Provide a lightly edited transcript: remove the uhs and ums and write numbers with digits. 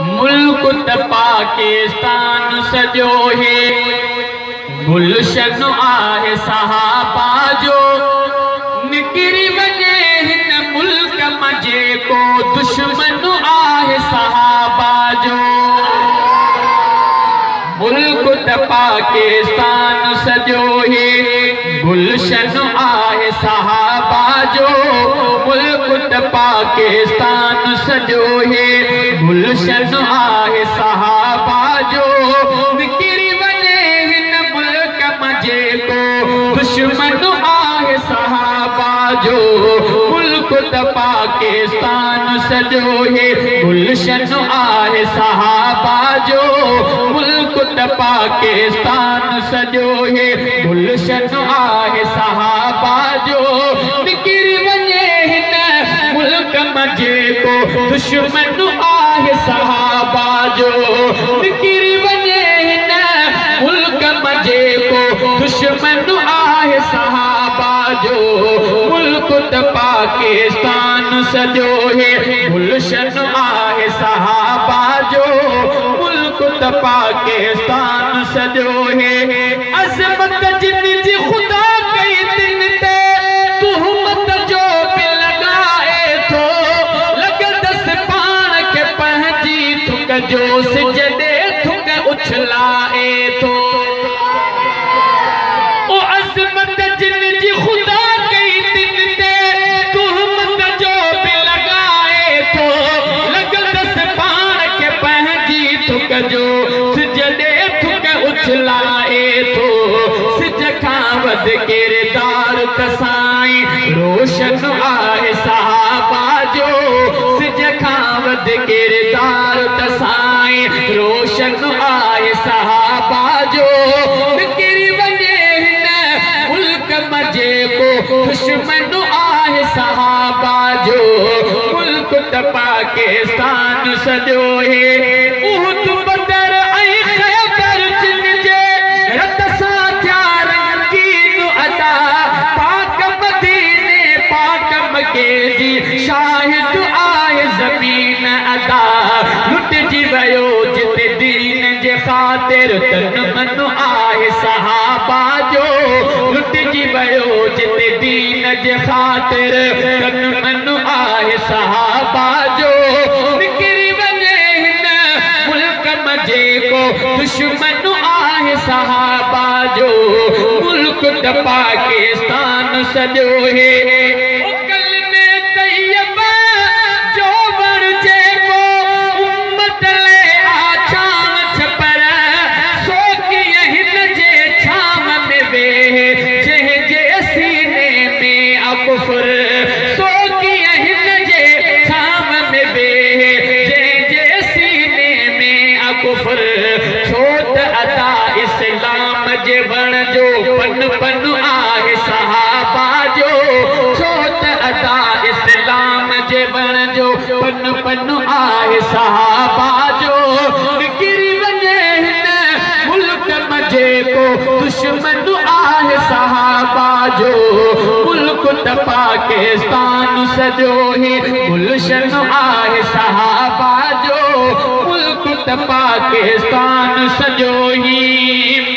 मुल्क त पाकिस्तान सजो है गुलशन आहे सहाबा जो निकिरी वञे हिन मुल्क मजे को दुश्मन आहे सहाबा जो मुल्क त पाकिस्तान सजो है गुलशन आहे सहाबा जो मुल्क त पाकिस्तान सजो है गुलशन आहे सहाबा जो निकिरी वञे हिन मुल्क मजे को दुश्मन आहे सहाबा जो मुल्क त पाकिस्तान सजो है गुलशन आहे सहाबा जो मुल्क त पाकिस्तान सजो है गुलशन आहे सहाबा जो निकिरी वञे हिन मुल्क मजे को दुश्मन आहे सहाबा जो निकिरी वञे हिन मुल्क मजे को दुश्मन आहे सहाबा जो मुल्क त पाकिस्तान सजो है गुलशन आहे सहाबा जो मुल्क त पाकिस्तान सजो है अज़मत जिन जी खुदा कई दिन ते तुहमत जो भी लगाए थो लगदस पान के पंहिंजी थुक जो सिजदे थुक उछलाए थो ओ अज़मत जिन जी खुदा कई दिन ते तुहमत जो भी लगाए थो लगदस पान के पंहिंजी थुक जो सिजदे थुक उछलाए थो सिज खां वध किरदार तसाई रोशन आहे सहाबा जो सिज खां वध किरदार तसाई रोशन आहे सहाबा जो निकिरी वञे हिन मुल्क मजे को दुश्मन आहे सहाबा जो मुल्क त पाकिस्तान सजो है उहद बदर ऐं खैबर जिन जे रत सां थिया रंगीन अदा पाक मदीने पाक मके जी शाहिद आहे ज़मीन अदा लुटिजी वियो जिते दीन जे ख़ातिर तन मन आहे सहाबा जो लुटिजी वियो जिते दीन जे ख़ातिर तन मन आहे सहाबा जो निकिरी वञे हिन मुल्क मजे को दुश्मन आहे सहाबा जो मुल्क त पाकिस्तान सजो है कलमे तैयबा जो वरजे को उम्मत ले आछाम छपर सो कीअं हिन जे छाम में वेह जंहिं जे सीने में अकुफर सो कीअं हिन जे छाम में वेह जंहिं जे सीने में अकुफर छो त अता इस्लाम जे वण जो पन पन आहे सहाबा जो छो त अता इस्लाम जे वण जो पन पन आहे सहाबा जो निकिरी वञे हिन मुल्क मजे को दुश्मन आहे सहाबा जो मुल्क त पाकिस्तान सजो है गुलशन आहे सहाबा जो मुल्क त पाकिस्तान सजो ही